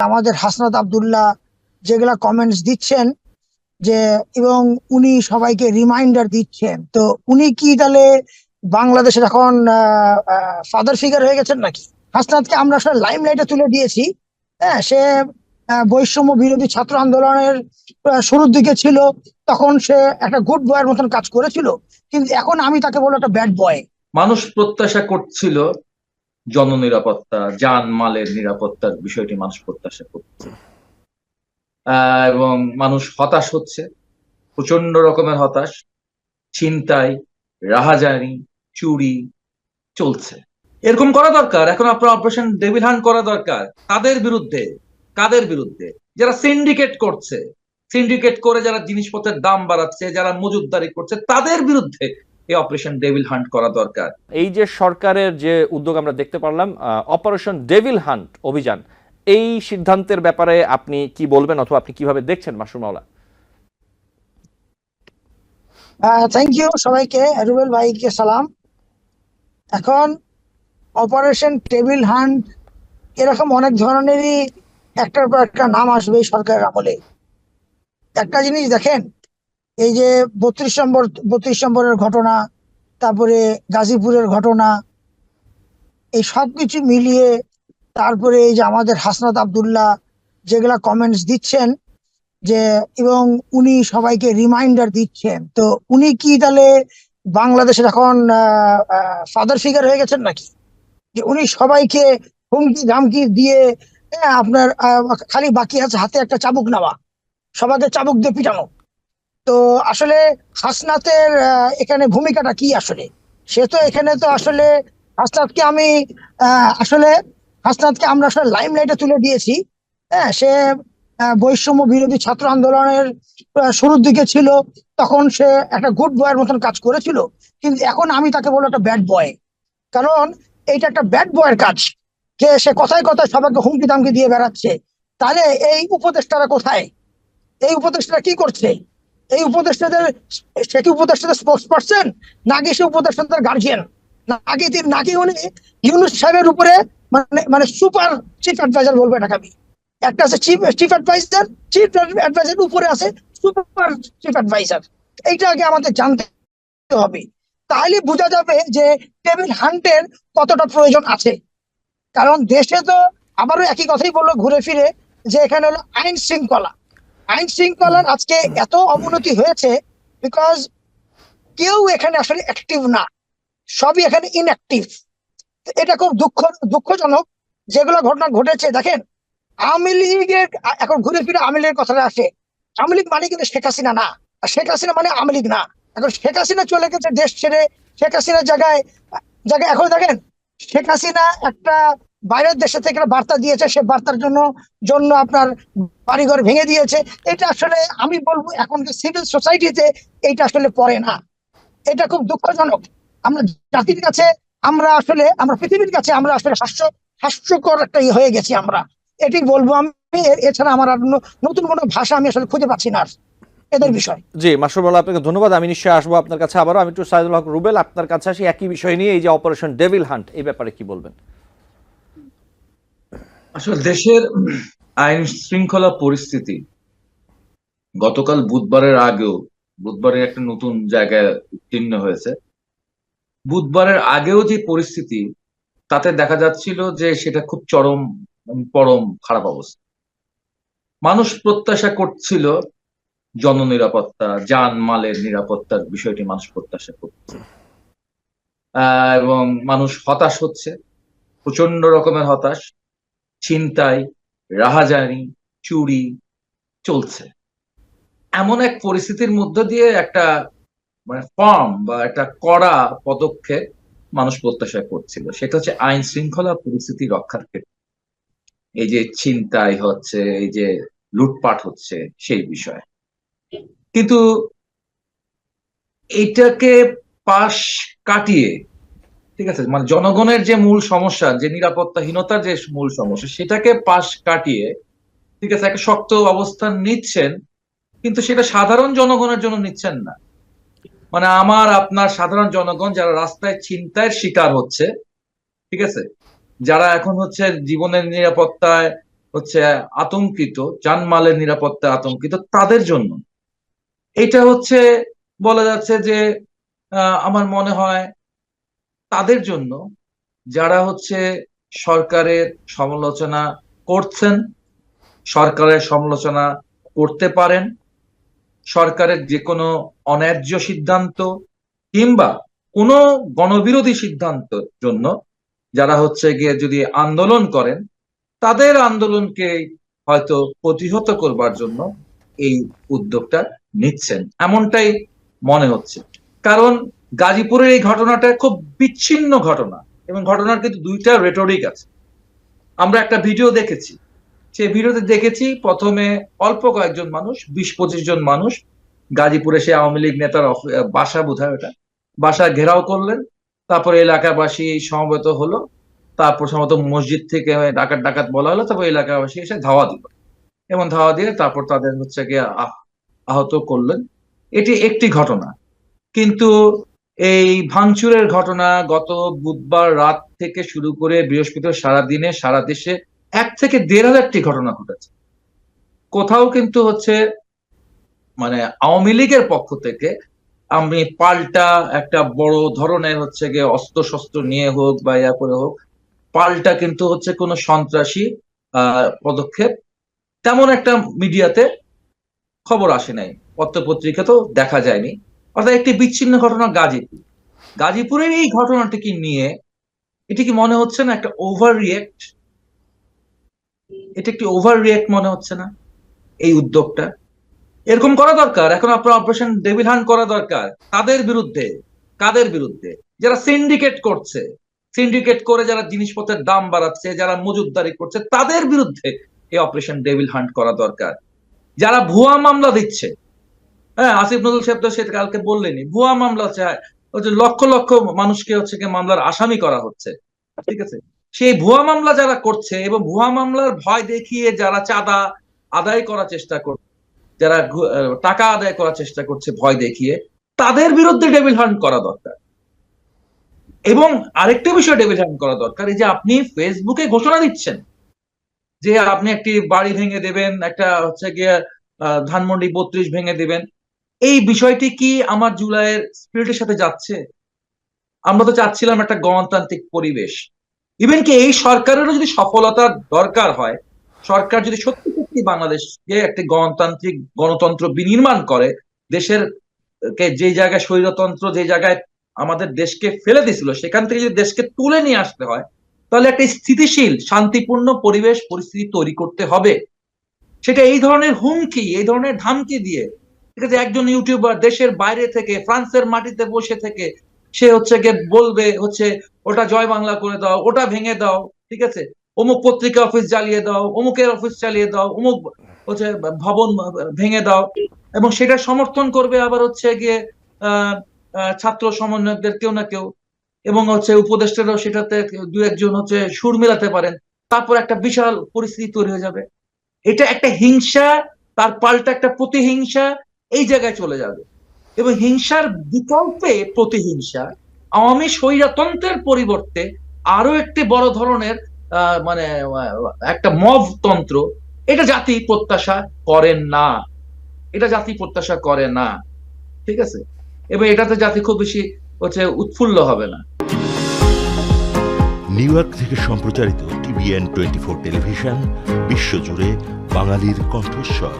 আমাদের হাসনাত আব্দুল্লাহ যেগুলা কমেন্টস দিচ্ছেন যে, এবং উনি সবাইকে রিমাইন্ডার দিচ্ছেন, তো উনি কি তাহলে বাংলাদেশের এখন ফাদার ফিগার হয়ে গেছেন নাকি? হাসনাতকে আমরা আসলে লাইমলাইটে তুলে দিয়েছি। হ্যাঁ, সে বৈষম্য বিরোধী ছাত্র আন্দোলনের শুরুর দিকে ছিল, তখন সে একটা গুড বয়ের মতন কাজ করেছিল, কিন্তু এখন আমি তাকে বলবো একটা ব্যাড বয়। মানুষ প্রত্যাশা করছিল জননিরাপত্তা, যান মালের নিরাপত্তার বিষয়টি মানুষ প্রত্যাশা করছে, এবং মানুষ হতাশ হচ্ছে, প্রচন্ড রকমের হতাশ। ছিনতাই, রাহাজানি, চুরি চলছে। এরকম করা দরকার। এখন আপনার অপারেশন ডেভিল হান্ট করা দরকার। তাদের বিরুদ্ধে, কাদের বিরুদ্ধে? যারা সিন্ডিকেট করছে, সিন্ডিকেট করে যারা জিনিসপত্রের দাম বাড়াচ্ছে, যারা মজুতদারি করছে, তাদের বিরুদ্ধে এই অপারেশন ডেভিল হান্ট করা দরকার। এই যে সরকারের যে উদ্যোগ আমরা দেখতে পারলাম, অপারেশন ডেভিল হান্ট অভিযান, এই সিদ্ধান্তের ব্যাপারে আপনি কি বলবেন, অথবা আপনি কিভাবে দেখছেন মাসুম মাওলা? থ্যাংক ইউ সবাইকে, রুবেল ভাইকে সালাম। এখন অপারেশন টেবিল হান্ট এরকম অনেক ধরনেরই একটার পর একটা নাম আসবে এই সরকারের আমলে। একটা জিনিস দেখেন, এই যে 32 নম্বরের ঘটনা, তারপরে গাজীপুরের ঘটনা, এই সবকিছু মিলিয়ে, তারপরে এই যে আমাদের হাসনাত আব্দুল্লাহ যেগুলা কমেন্টস দিচ্ছেন যে, এবং উনি সবাইকে রিমাইন্ডার দিচ্ছেন, তো উনি কি তাহলে বাংলাদেশের এখন ফাদার ফিগার হয়ে গেছেন নাকি? যে উনি সবাইকে হুমকি ধামকি দিয়ে, আপনার খালি বাকি আছে হাতে একটা চাবুক নেওয়া, সবাইকে চাবুক দিয়ে পিটানো। তো আসলে হাসনাতের এখানে ভূমিকাটা কি আসলে? সে তো এখানে তো আসলে হাসনাতকে আমি আসলে হাসনাতকে আমরা আসলে লাইমলাইটে তুলে দিয়েছি। হ্যাঁ, সে বৈষম্য বিরোধী ছাত্র আন্দোলনের শুরুর দিকে ছিল, তখন সে একটা গুড বয়ের মতন কাজ করেছিল, কিন্তু এখন আমি তাকে বলবো একটা ব্যাড বয়। কারণ এইটা একটা ব্যাড বয়ের কাজ, যে সে কথায় কথায় সবাইকে হুমকি দামকি দিয়ে বেড়াচ্ছে। তাহলে এই উপদেষ্টারা কোথায়? এই উপদেষ্টারা কি করছে? এই উপদেষ্টাদের, সে কি উপদেষ্টাদের স্পোর্টস পার্সন, নাকি সে উপদেষ্টাদের গার্জিয়ান, নাকি উনি ইউনূস সাহেবের উপরে মানে মানে সুপার চিফ অ্যাডভাইজার বলবো এটাকে আমি। একটা আছে চিফ অ্যাডভাইজার, চিফ অ্যাডভাইজার উপরে আছে সুপার চিফ অ্যাডভাইজার। এইটা আগে আমাদের জানতে হবে, তাহলে বোঝা যাবে যে টেবিল হান্টের কতটা প্রয়োজন আছে। কারণ দেশে তো আবারও একই কথাই বললো ঘুরে ফিরে, যে এখানে হলো আইন শৃঙ্খলার আজকে এত অবনতি হয়েছে, বিকজ কেউ এখানে আসলে অ্যাক্টিভ না, সবই এখানে ইনঅ্যাক্টিভ। এটা খুব দুঃখজনক যেগুলো ঘটনা ঘটেছে। দেখেন, আওয়ামী লীগের এখন ঘুরে ফিরে আওয়ামী লীগের কথাটা আসে। আওয়ামী লীগ মানে কিন্তু শেখ হাসিনা না, আর শেখ হাসিনা মানে আওয়ামী লীগ না। এখন শেখ হাসিনা চলে গেছে দেশ ছেড়ে, শেখ হাসিনার জায়গায় জায়গায় এখন দেখেন, শেখ হাসিনা একটা বাইরের দেশে থেকে একটা বার্তা দিয়েছে, সে বার্তার জন্য জন্য আপনার বাড়িঘর ভেঙে দিয়েছে। এটা আসলে আমি বলবো এখনকার সিভিল সোসাইটিতে এইটা আসলে পড়ে না। এটা খুব দুঃখজনক। আমরা জাতির কাছে, আমরা পৃথিবীর কাছে আমরা আসলে হাস্যকর একটা হয়ে গেছি আমরা, এটাই বলবো আমি। এছাড়া আমার আর নতুন কোনো ভাষা আমি আসলে খুঁজে পাচ্ছি না এদের বিষয়। জি মাসুম মাওলা, আপনাকে ধন্যবাদ। আমি নিশ্চয়ই আসবো আপনার কাছে আবারও। আমি একটু সাইদুল হক রুবেল, আপনার কাছে আসি একই বিষয় নিয়ে, এই যে অপারেশন ডেভিল হান্ট, এই ব্যাপারে কি বলবেন? আসলে দেশের আইন শৃঙ্খলা পরিস্থিতি গতকাল বুধবারের একটা নতুন জায়গায় উত্তীর্ণ হয়েছে। বুধবারের আগেও যে পরিস্থিতি, তাতে দেখা যাচ্ছিল যে সেটা খুব পরম খারাপ অবস্থা। মানুষ প্রত্যাশা করছিল জননিরাপত্তা, যান মালের নিরাপত্তার বিষয়টি মানুষ প্রত্যাশা করছে, এবং মানুষ হতাশ হচ্ছে, প্রচন্ড রকমের হতাশ। ছিনতাই, রাহাজানি, চুরি চলছে। এমন এক পরিস্থিতির মধ্য দিয়ে একটা মানে ফার্ম বা একটা কড়া পদক্ষেপ মানুষ প্রত্যাশা করছিল, সেটা হচ্ছে আইন শৃঙ্খলা পরিস্থিতি রক্ষার ক্ষেত্রে। এই যে ছিনতাই হচ্ছে, এই যে লুটপাট হচ্ছে, সেই বিষয়ে। কিন্তু এটাকে পাশ কাটিয়ে, ঠিক আছে, মানে জনগণের যে মূল সমস্যা, যে নিরাপত্তাহীনতার যে মূল সমস্যা, সেটাকে পাশ কাটিয়ে, ঠিক আছে, একটা শক্ত অবস্থান নিচ্ছেন, কিন্তু সেটা সাধারণ জনগণের জন্য নিচ্ছেন না। মানে আমার আপনার সাধারণ জনগণ যারা রাস্তায় ছিনতাইয়ের শিকার হচ্ছে, ঠিক আছে, যারা এখন হচ্ছে জীবনের নিরাপত্তায় হচ্ছে আতঙ্কিত, জানমালের নিরাপত্তা আতঙ্কিত, তাদের জন্য এটা হচ্ছে বলা যাচ্ছে যে আমার মনে হয় তাদের জন্য যারা হচ্ছে সরকারের সমালোচনা করছেন, সরকারের সমালোচনা করতে পারেন, সরকারের যে কোনো অন্যায্য সিদ্ধান্ত কিংবা কোনো গণবিরোধী সিদ্ধান্তের জন্য যারা হচ্ছে গিয়ে যদি আন্দোলন করেন, তাদের আন্দোলনকে হয়তো প্রতিহত করবার জন্য এই উদ্যোগটা নিচ্ছেন, এমনটাই মনে হচ্ছে। কারণ গাজীপুরের এই ঘটনাটা খুব বিচ্ছিন্ন ঘটনা এবং ঘটনার কিন্তু দুইটা রেটরিক আছে। আমরা একটা ভিডিও দেখেছি, সেই ভিডিওতে দেখেছি প্রথমে অল্প কয়েকজন মানুষ, 20-25 জন মানুষ গাজীপুরে সে আওয়ামী লীগ নেতার বাসা বোধহয় ওটা, বাসা ঘেরাও করলেন, তারপরে এলাকাবাসী সমবেত হলো, তারপর সম্ভবত মসজিদ থেকে ডাকাত ডাকাত বলা হলো, তারপর এলাকাবাসী এসে ধাওয়া দিল এবং ধাওয়া দিয়ে তারপর তাদের হচ্ছে গিয়ে আহত করলেন। এটি একটি ঘটনা। কিন্তু এই ভাঙচুরের ঘটনা গত বুধবার রাত থেকে শুরু করে বৃহস্পতিবার সারাদিনে সারা দেশে 1 থেকে 1,500টি ঘটনা ঘটেছে। কোথাও কিন্তু হচ্ছে মানে আওয়ামী লীগের পক্ষ থেকে আমি পাল্টা একটা বড় ধরনের হচ্ছে গিয়ে অস্ত্র শস্ত্র নিয়ে হোক বা ইয়া করে হোক, পাল্টা কিন্তু হচ্ছে কোনো সন্ত্রাসী পদক্ষেপ তেমন একটা মিডিয়াতে খবর আসে নাই, পত্রপত্রিকাতেও দেখা যায়নি। অর্থাৎ একটি বিচ্ছিন্ন ঘটনা গাজীপুর। গাজীপুরের এই ঘটনাটিকে নিয়ে এটি কি মনে হচ্ছে না একটা ওভার রিয়েক্ট? এটা একটি ওভার রিয়েক্ট মনে হচ্ছে না এই উদ্যোগটা? এরকম করা দরকার। এখন আপনার অপারেশন ডেভিল হান্ট করা দরকার তাদের বিরুদ্ধে। কাদের বিরুদ্ধে? যারা সিন্ডিকেট করছে, সিন্ডিকেট করে যারা জিনিসপত্রের দাম বাড়াচ্ছে, যারা মজুতদারি করছে, তাদের বিরুদ্ধে এই অপারেশন ডেভিল হান্ট করা দরকার। যারা ভুয়া মামলা দিচ্ছে, হ্যাঁ, আসিফ নজরুল সাহেব তো সেটা কালকে বললেনি, ভুয়া মামলা হচ্ছে লক্ষ লক্ষ মানুষকে হচ্ছে মামলার আসামি করা হচ্ছে, ঠিক আছে? সেই ভুয়া মামলা যারা করছে এবং ভুয়া মামলার ভয় দেখিয়ে যারা চাঁদা আদায় করার চেষ্টা করছে, যারা টাকা আদায় করার চেষ্টা করছে ভয় দেখিয়ে, তাদের বিরুদ্ধে ডেভিল হান্ট করা দরকার। এবং আরেকটা বিষয় ডেভিল হান্ট করা দরকার, এই যে আপনি ফেসবুকে ঘোষণা দিচ্ছেন যে আপনি একটি বাড়ি ভেঙে দেবেন, একটা হচ্ছে গিয়ে ধানমন্ডি 32 ভেঙে দেবেন, এই বিষয়টি কি আমার জুলাইয়ের স্পিরিটের সাথে যাচ্ছে? আমরা তো চাচ্ছিলাম একটা গণতান্ত্রিক পরিবেশ। ইভেন কি এই সরকারেরও যদি সফলতার দরকার হয়, সরকার যদি সত্যি সত্যি বাংলাদেশকে একটি গণতন্ত্র বিনির্মাণ করে, দেশের যে জায়গায় স্বৈরতন্ত্র যে জায়গায় আমাদের দেশকে ফেলে দিছিল সেখান থেকে যদি দেশকে তুলে নিয়ে আসতে হয়, তাহলে একটা স্থিতিশীল শান্তিপূর্ণ পরিবেশ পরিস্থিতি তৈরি করতে হবে। সেটা এই ধরনের হুমকি, এই ধরনের ধামকি দিয়ে, ঠিক আছে, একজন ইউটিউবার দেশের বাইরে থেকে ফ্রান্সের মাটিতে বসে থেকে সে হচ্ছে গিয়ে বলবে হচ্ছে ওটা জয় বাংলা করে দাও, ওটা ভেঙে দাও, ঠিক আছে, অমুক পত্রিকা অফিস জ্বালিয়ে দাও, অমুকের অফিস চালিয়ে দাও, অমুক হচ্ছে ভবন ভেঙে দাও, এবং সেটা সমর্থন করবে আবার হচ্ছে গিয়ে ছাত্র সমন্বয়কদের কেউ না কেউ, এবং হচ্ছে উপদেষ্টারাও সেটাতে 2-1 জন হচ্ছে সুর মেলাতে পারেন, তারপর একটা বিশাল পরিস্থিতি তৈরি হয়ে যাবে। এটা একটা হিংসা, তার পাল্টা একটা প্রতিহিংসা এই জায়গায় চলে যাবে, এবং হিংসার বিকল্পে প্রতিহিংসা, আওয়ামী স্বৈরতন্ত্রের পরিবর্তে আরো একটি বড় ধরনের মানে একটা মবতন্ত্র, এটা জাতি প্রত্যাশা করেন না, এটা জাতি প্রত্যাশা করে না, ঠিক আছে? এবং এটাতে জাতি খুব বেশি হচ্ছে উৎফুল্ল হবে না। নিউ ইয়র্ক থেকে সম্প্রচারিত TVN 24 টেলিভিশন বিশ্বজুড়ে বাঙালির কণ্ঠস্বর।